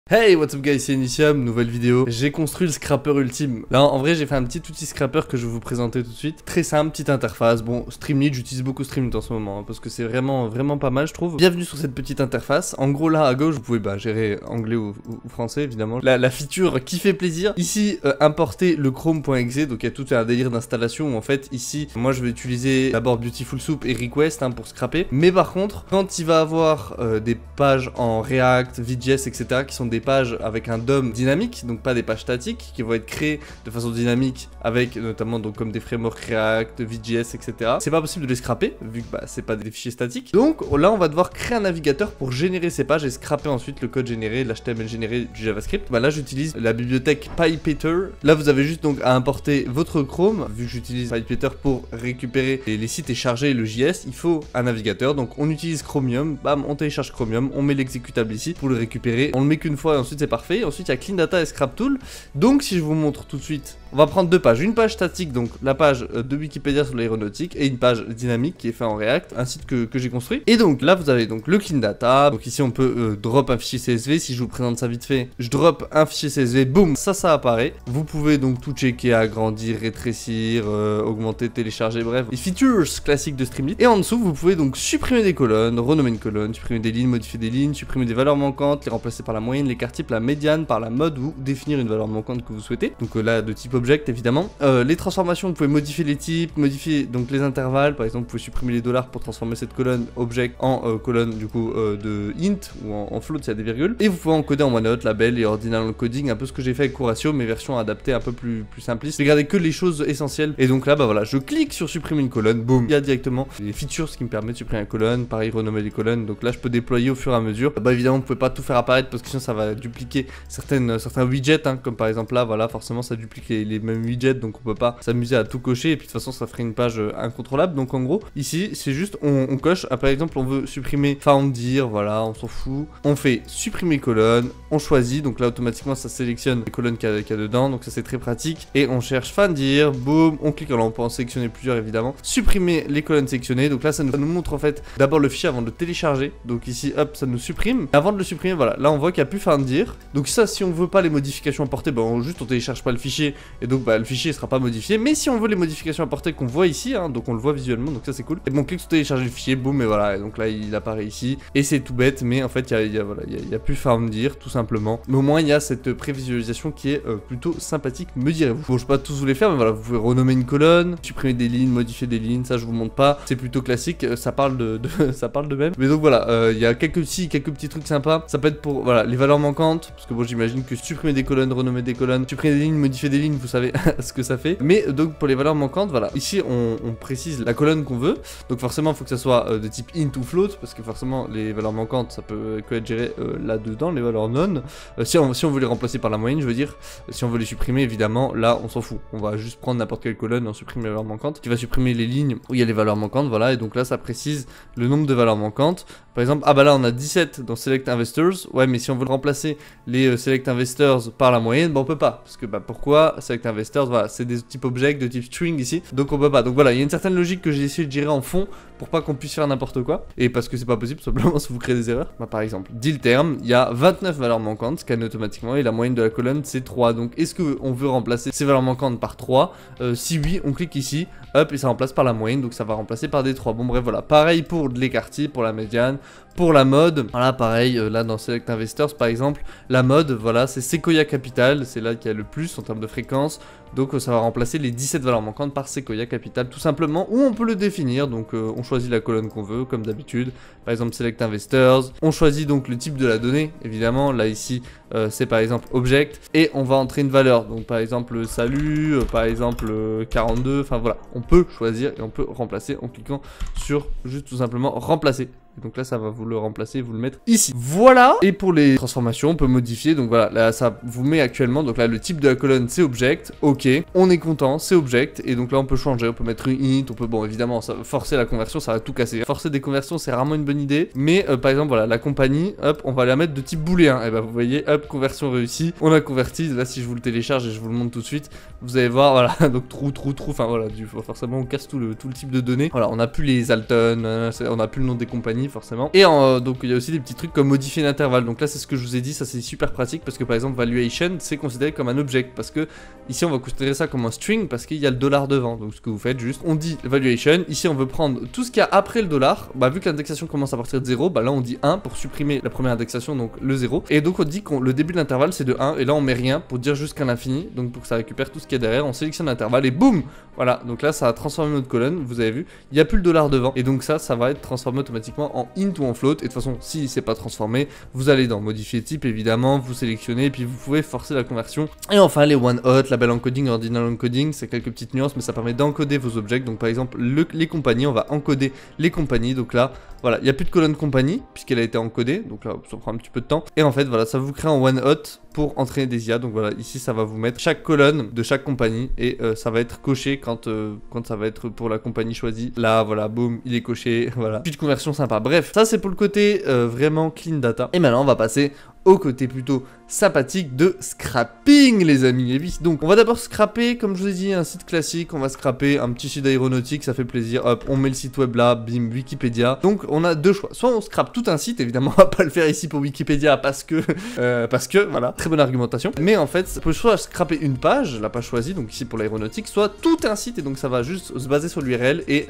Hey, what's up guys, c'est Initium, nouvelle vidéo. J'ai construit le scrapper ultime. Là, en vrai, j'ai fait un petit outil scrapper que je vais vous présenter tout de suite. Très simple, petite interface. Bon, Streamlit, j'utilise beaucoup Streamlit en ce moment, hein, parce que c'est vraiment pas mal, je trouve. Bienvenue sur cette petite interface. En gros, là, à gauche, vous pouvez gérer anglais ou français, évidemment. La feature qui fait plaisir. Ici, importer le chrome.exe, donc il y a tout un délire d'installation où, en fait, ici, moi, je vais utiliser d'abord Beautiful Soup et Request pour scraper. Mais par contre, quand il va avoir des pages en React, Vue.js, etc., qui sont des pages avec un DOM dynamique, donc pas des pages statiques, qui vont être créées de façon dynamique avec notamment donc comme des frameworks React, Vue.js, etc. C'est pas possible de les scraper vu que c'est pas des fichiers statiques. Donc là on va devoir créer un navigateur pour générer ces pages et scraper ensuite le code généré, l'HTML généré du JavaScript. Là j'utilise la bibliothèque PyPeter. Là vous avez juste donc à importer votre Chrome, vu que j'utilise PyPeter pour récupérer les sites et charger le JS, il faut un navigateur. Donc on utilise Chromium, bam, on télécharge Chromium, on met l'exécutable ici pour le récupérer, on le met qu'une fois et ensuite c'est parfait. Ensuite il y a Clean Data et Scrap Tool. Donc si je vous montre tout de suite, on va prendre deux pages, une page statique, donc la page de Wikipédia sur l'aéronautique, et une page dynamique qui est faite en React, un site que j'ai construit. Et donc là vous avez donc le Clean Data, donc ici on peut drop un fichier CSV. Si je vous présente ça vite fait, je drop un fichier CSV, boum, ça apparaît. Vous pouvez donc tout checker, agrandir, rétrécir, augmenter, télécharger, bref, les features classiques de Streamlit. Et en dessous vous pouvez donc supprimer des colonnes, renommer une colonne, supprimer des lignes, modifier des lignes, supprimer des valeurs manquantes, les remplacer par la moyenne, l'écart type, la médiane, par la mode, ou définir une valeur manquante que vous souhaitez. Donc là de type object évidemment. Les transformations, vous pouvez modifier les types, modifier donc les intervalles. Par exemple vous pouvez supprimer les dollars pour transformer cette colonne object en colonne du coup de int ou en float s'il y a des virgules. Et vous pouvez encoder en OneNote, label et ordinal coding, un peu ce que j'ai fait avec Curatio, mais version adaptée un peu plus simpliste. J'ai gardé que les choses essentielles. Et donc là voilà, je clique sur supprimer une colonne, boum, il y a directement les features ce qui me permet de supprimer une colonne, pareil renommer les colonnes. Donc là je peux déployer au fur et à mesure. Évidemment vous pouvez pas tout faire apparaître parce que sinon ça va dupliquer certains widgets, comme par exemple là, voilà, forcément ça duplique les mêmes widgets, donc on peut pas s'amuser à tout cocher et puis de toute façon ça ferait une page incontrôlable. Donc en gros ici c'est juste on coche. Par exemple on veut supprimer found dir, voilà, on s'en fout, on fait supprimer colonne, on choisit, donc là automatiquement ça sélectionne les colonnes qu'il y a dedans, donc ça c'est très pratique. Et on cherche found dir, boum, on clique, alors on peut en sélectionner plusieurs évidemment, supprimer les colonnes sélectionnées. Donc là ça nous montre en fait d'abord le fichier avant de le télécharger, donc ici hop ça nous supprime. Et avant de le supprimer, voilà, là on voit qu'il n'y a plus found dir. Donc ça, si on veut pas les modifications apportées, on télécharge pas le fichier et donc le fichier sera pas modifié. Mais si on veut les modifications apportées qu'on voit ici, donc on le voit visuellement, donc ça c'est cool. Et bon, on clique sur télécharger le fichier, boum, et voilà, et donc là il apparaît ici. Et c'est tout bête, mais en fait il y a plus found dir tout simplement. Mais au moins il y a cette prévisualisation qui est plutôt sympathique, me direz-vous. Bon, je peux pas tous vous les faire, mais voilà, vous pouvez renommer une colonne, supprimer des lignes, modifier des lignes, ça je vous montre pas. C'est plutôt classique, ça parle ça parle de même. Mais donc voilà, il y a quelques petits trucs sympas. Ça peut être pour voilà les valeurs manquantes, parce que bon j'imagine que supprimer des colonnes, renommer des colonnes, supprimer des lignes, modifier des lignes, vous savez ce que ça fait. Mais donc pour les valeurs manquantes, voilà, ici on précise la colonne qu'on veut. Donc forcément il faut que ça soit de type int ou float, parce que forcément les valeurs manquantes ça peut que être géré là-dedans, les valeurs non. Si on veut les remplacer par la moyenne, je veux dire, si on veut les supprimer évidemment, là on s'en fout. On va juste prendre n'importe quelle colonne et on supprime les valeurs manquantes, qui va supprimer les lignes où il y a les valeurs manquantes, voilà. Et donc là ça précise le nombre de valeurs manquantes. Par exemple, là on a 17 dans Select Investors. Ouais, mais si on veut remplacer les Select Investors par la moyenne, on peut pas. Parce que pourquoi Select Investors, voilà, c'est des types object de type string ici. Donc on peut pas. Donc voilà, il y a une certaine logique que j'ai essayé de gérer en fond pour pas qu'on puisse faire n'importe quoi. Et parce que c'est pas possible, simplement si vous créez des erreurs. Par exemple, deal term, il y a 29 valeurs manquantes, scanne automatiquement, et la moyenne de la colonne c'est 3. Donc est-ce qu'on veut remplacer ces valeurs manquantes par 3? Si oui, on clique ici, hop, et ça remplace par la moyenne, donc ça va remplacer par des 3. Bon bref, voilà. Pareil pour l'écart type, pour la médiane. Pour la mode, voilà, pareil, là dans Select Investors par exemple, la mode, voilà, c'est Sequoia Capital, c'est là qu'il y a le plus en termes de fréquence, donc ça va remplacer les 17 valeurs manquantes par Sequoia Capital tout simplement, ou on peut le définir, donc on choisit la colonne qu'on veut, comme d'habitude, par exemple Select Investors, on choisit donc le type de la donnée, évidemment, là ici, c'est par exemple Object, et on va entrer une valeur, donc par exemple salut, par exemple 42, enfin voilà, on peut choisir et on peut remplacer en cliquant sur juste tout simplement remplacer. Et donc là ça va vous le remplacer, vous le mettre ici. Voilà. Et pour les transformations on peut modifier. Donc voilà, là ça vous met actuellement. Donc là le type de la colonne c'est object. Ok, on est content, c'est object. Et donc là on peut changer, on peut mettre une int. On peut, bon évidemment ça, forcer la conversion ça va tout casser. Forcer des conversions c'est rarement une bonne idée. Mais par exemple voilà la compagnie, hop, on va la mettre de type booléen. Et bah vous voyez, hop, conversion réussie. On a converti. Là si je vous le télécharge et je vous le montre tout de suite, vous allez voir, voilà, donc trou, enfin voilà, forcément on casse tout le type de données. Voilà, on a plus les Alton, on a plus le nom des compagnies. compagnie forcément. Et donc il y a aussi des petits trucs comme modifier l'intervalle. Donc là c'est ce que je vous ai dit, ça c'est super pratique parce que par exemple valuation c'est considéré comme un object parce que ici on va considérer ça comme un string parce qu'il y a le dollar devant. Donc ce que vous faites juste, on dit valuation, ici on veut prendre tout ce qu'il y a après le dollar, bah vu que l'indexation commence à partir de 0, bah là on dit 1 pour supprimer la première indexation, donc le 0. Et donc on dit que le début de l'intervalle c'est de 1 et là on met rien pour dire jusqu'à l'infini, donc pour que ça récupère tout ce qu'il y a derrière, on sélectionne l'intervalle et boum, voilà, donc là ça a transformé notre colonne, vous avez vu, il n'y a plus le dollar devant et donc ça va être transformé automatiquement en int ou en float. Et de toute façon si c'est pas transformé, vous allez dans modifier type évidemment, vous sélectionnez et puis vous pouvez forcer la conversion. Et enfin les one hot, label encoding, ordinal encoding, c'est quelques petites nuances mais ça permet d'encoder vos objets. Donc par exemple les compagnies, on va encoder les compagnies, donc là voilà, il n'y a plus de colonne compagnie puisqu'elle a été encodée, donc là ça prend un petit peu de temps. Et en fait voilà, ça vous crée en one hot pour entraîner des IA. Donc voilà, ici ça va vous mettre chaque colonne de chaque compagnie et ça va être coché quand ça va être pour la compagnie choisie. Là voilà, boum, il est coché, voilà. Petite conversion sympa. Bref, ça c'est pour le côté vraiment clean data. Et maintenant on va passer au côté plutôt sympathique de scrapping les amis. Et oui, donc on va d'abord scraper, comme je vous ai dit, un site classique. On va scraper un petit site aéronautique, ça fait plaisir. Hop, on met le site web là, bim, Wikipédia. Donc on a deux choix, soit on scrape tout un site, évidemment on va pas le faire ici pour Wikipédia parce que voilà, très bonne argumentation. Mais en fait, on peut soit scraper une page, la page choisie, donc ici pour l'aéronautique, soit tout un site et donc ça va juste se baser sur l'URL et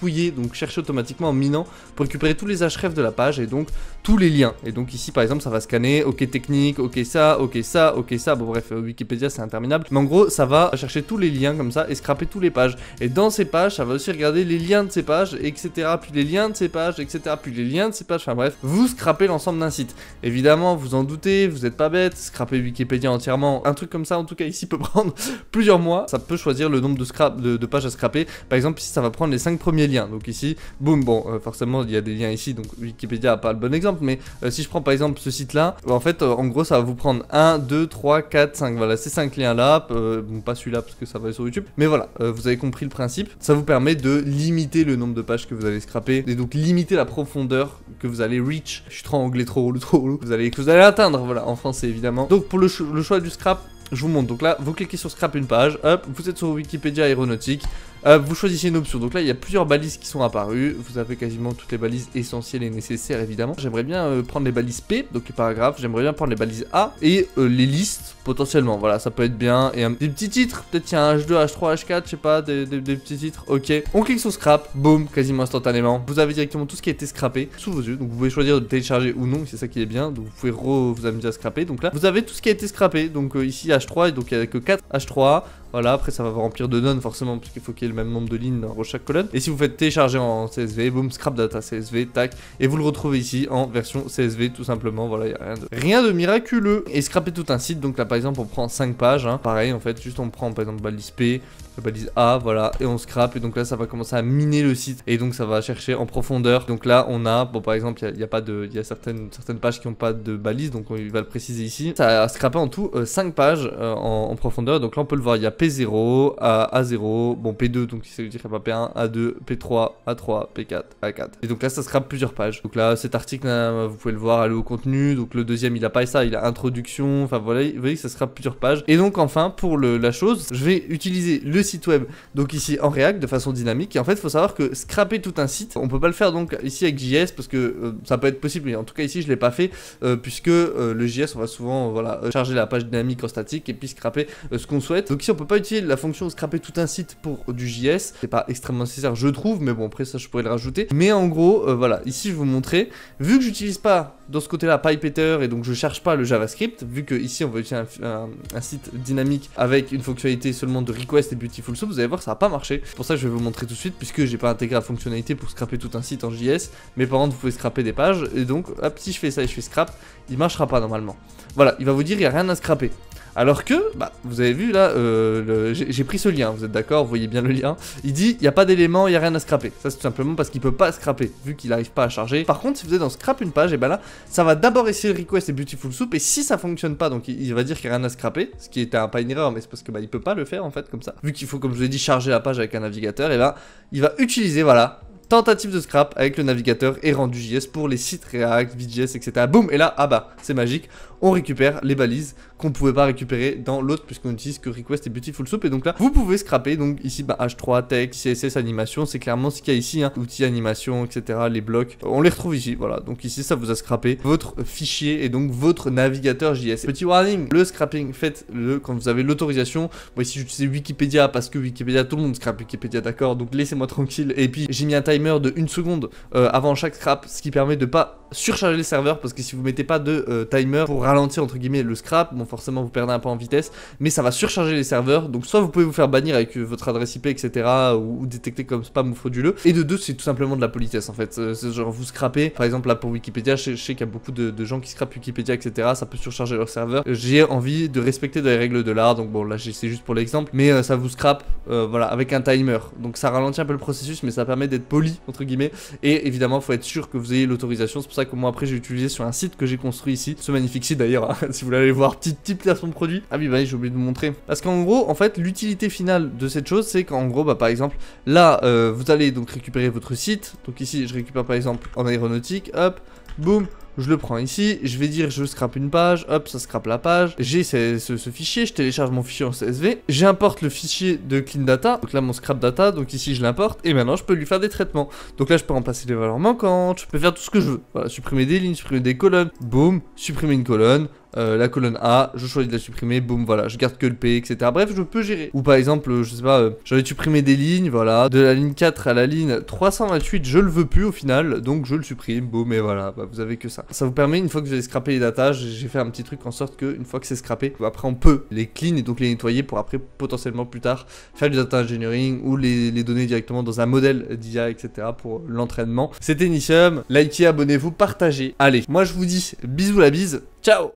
fouiller, donc chercher automatiquement en minant pour récupérer tous les href de la page et donc tous les liens. Et donc ici par exemple ça va scanner, ok technique, ok ça, ok ça, ok ça, bon bref, Wikipédia c'est interminable. Mais en gros ça va chercher tous les liens comme ça et scraper tous les pages. Et dans ces pages ça va aussi regarder les liens de ces pages, etc. Puis les liens de ces pages, etc. Puis les liens de ces pages, enfin bref, vous scrapez l'ensemble d'un site. Évidemment vous en doutez, vous êtes pas bête, scraper Wikipédia entièrement, un truc comme ça en tout cas ici peut prendre plusieurs mois. Ça peut choisir le nombre de pages à scraper. Par exemple ici ça va prendre les 5 premiers liens. Donc ici, boum, bon forcément il y a des liens ici, donc Wikipédia a pas le bon exemple, mais si je prends par exemple ce site là, en fait en gros ça va vous prendre 1, 2, 3, 4, 5, voilà ces 5 liens là, bon pas celui-là parce que ça va être sur YouTube, mais voilà, vous avez compris le principe. Ça vous permet de limiter le nombre de pages que vous allez scraper et donc limiter la profondeur que vous allez reach. Je suis trop anglais, trop relou, vous allez atteindre, voilà, en français évidemment. Donc pour le choix du scrap, je vous montre. Donc là, vous cliquez sur scrap une page, hop, vous êtes sur Wikipédia aéronautique, vous choisissez une option. Donc là, il y a plusieurs balises qui sont apparues. Vous avez quasiment toutes les balises essentielles et nécessaires, évidemment. J'aimerais bien prendre les balises P, donc les paragraphes. J'aimerais bien prendre les balises A et les listes, potentiellement. Voilà, ça peut être bien. Et des petits titres, peut-être il y a un H2, H3, H4, je sais pas, des petits titres. Ok, on clique sur scrap, boum, quasiment instantanément. Vous avez directement tout ce qui a été scrappé sous vos yeux. Donc vous pouvez choisir de télécharger ou non, c'est ça qui est bien. Donc vous pouvez vous amuser à scraper. Donc là, vous avez tout ce qui a été scrappé. Donc ici H3, et donc il n'y a que 4 H3. Voilà, après ça va vous remplir de none forcément, parce qu'il faut qu'il y ait le même nombre de lignes dans chaque colonne. Et si vous faites télécharger en CSV, boum, scrap data CSV, tac, et vous le retrouvez ici en version CSV tout simplement. Voilà, il n'y a rien de miraculeux. Et scraper tout un site, donc là par exemple on prend 5 pages, hein. Pareil en fait, juste on prend par exemple balise P, balise A, voilà, et on scrape, et donc là ça va commencer à miner le site, et donc ça va chercher en profondeur. Donc là on a, bon par exemple il y a certaines pages qui n'ont pas de balise, donc il va le préciser ici. Ça a scrapé en tout 5 pages en profondeur, donc là on peut le voir, il y a P0, A0, bon P2, donc ça veut dire qu'il n'y a pas P1, A2, P3, A3, P4, A4. Et donc là ça scrape plusieurs pages. Donc là cet article, vous pouvez le voir, aller au contenu, donc le deuxième il a pas ça, il a introduction, enfin voilà, vous voyez que ça scrape plusieurs pages. Et donc enfin pour la chose, je vais utiliser le site web, donc ici en React de façon dynamique. Et en fait il faut savoir que scraper tout un site, on peut pas le faire donc ici avec JS parce que ça peut être possible, mais en tout cas ici je l'ai pas fait puisque le JS on va souvent voilà charger la page dynamique en statique et puis scraper ce qu'on souhaite. Donc ici on peut pas utiliser la fonction scraper tout un site pour du JS, c'est pas extrêmement nécessaire je trouve, mais bon après ça je pourrais le rajouter. Mais en gros voilà, ici je vais vous montrer, vu que j'utilise pas dans ce côté là PyPeter et donc je cherche pas le JavaScript, vu que ici on va utiliser un site dynamique avec une fonctionnalité seulement de request et beautiful soup, vous allez voir ça va pas marcher. C'est pour ça que je vais vous montrer tout de suite, puisque j'ai pas intégré la fonctionnalité pour scraper tout un site en JS, mais par contre vous pouvez scraper des pages, et donc hop, si je fais ça et je fais scrap, il marchera pas normalement. Voilà, il va vous dire il y a rien à scraper. Alors que, bah, vous avez vu là, j'ai pris ce lien, vous êtes d'accord, vous voyez bien le lien. Il dit, il n'y a pas d'éléments, il n'y a rien à scraper. Ça c'est tout simplement parce qu'il peut pas scraper, vu qu'il n'arrive pas à charger. Par contre, si vous êtes dans scrap une page, et ben là, ça va d'abord essayer le request et beautiful soup, et si ça fonctionne pas, donc il va dire qu'il n'y a rien à scraper, ce qui était pas une erreur, mais c'est parce que bah, il peut pas le faire en fait comme ça. Vu qu'il faut, comme je vous ai dit, charger la page avec un navigateur, et là, il va utiliser, voilà, tentative de scrap avec le navigateur et rendu JS pour les sites React, Vue.js, etc. Boum, et là, ah bah, c'est magique, on récupère les balises qu'on ne pouvait pas récupérer dans l'autre puisqu'on utilise que request et beautiful soup. Et donc là, vous pouvez scraper. Donc ici, bah, H3, texte, CSS, animation, c'est clairement ce qu'il y a ici, hein. Outils, animation, etc. Les blocs, on les retrouve ici. Voilà, donc ici, ça vous a scrappé votre fichier et donc votre navigateur JS. Petit warning, le scrapping, faites-le quand vous avez l'autorisation. Moi ici, j'utilise Wikipédia parce que Wikipédia, tout le monde scrape Wikipédia, d'accord. Donc laissez-moi tranquille. Et puis, j'ai mis un timer de 1 seconde avant chaque scrap, ce qui permet de pas surcharger les serveurs parce que si vous mettez pas de timer pour ralentir entre guillemets le scrap, bon forcément vous perdez un peu en vitesse, mais ça va surcharger les serveurs. Donc soit vous pouvez vous faire bannir avec votre adresse IP, etc. ou détecter comme spam ou frauduleux, et de deux c'est tout simplement de la politesse en fait. C'est genre vous scrapez, par exemple là pour Wikipédia, je sais qu'il y a beaucoup de gens qui scrapent Wikipédia, etc. Ça peut surcharger leur serveur. J'ai envie de respecter les règles de l'art, donc bon là c'est juste pour l'exemple, mais ça vous scrape voilà avec un timer, donc ça ralentit un peu le processus, mais ça permet d'être poli entre guillemets. Et évidemment faut être sûr que vous ayez l'autorisation. C'est pour ça que moi après j'ai utilisé sur un site que j'ai construit ici, ce magnifique site d'ailleurs, hein, si vous voulez aller voir, petite placement de produit. Ah oui bah j'ai oublié de vous montrer, parce qu'en gros en fait l'utilité finale de cette chose c'est qu'en gros bah par exemple là vous allez donc récupérer votre site. Donc ici je récupère par exemple en aéronautique, hop, boum, je le prends ici, je vais dire je scrape une page, hop, ça scrape la page, j'ai ce fichier, je télécharge mon fichier en CSV, j'importe le fichier de clean data, donc là mon scrap data, donc ici je l'importe, et maintenant je peux lui faire des traitements. Donc là je peux remplacer les valeurs manquantes, je peux faire tout ce que je veux, voilà, supprimer des lignes, supprimer des colonnes, boum, supprimer une colonne, la colonne A, je choisis de la supprimer, boum, voilà, je garde que le P, etc. Bref, je peux gérer. Ou par exemple, je sais pas, j'avais supprimé des lignes, voilà, de la ligne 4 à la ligne 328, je le veux plus au final, donc je le supprime, boum, et voilà, bah, vous avez que ça. Ça vous permet, une fois que vous avez scrappé les datas, j'ai fait un petit truc en sorte que, une fois que c'est scrappé, après on peut les clean et donc les nettoyer pour après, potentiellement plus tard, faire du data engineering ou les donner directement dans un modèle d'IA, etc. pour l'entraînement. C'était Nicium, likez, abonnez-vous, partagez. Allez, moi je vous dis bisous la bise, ciao!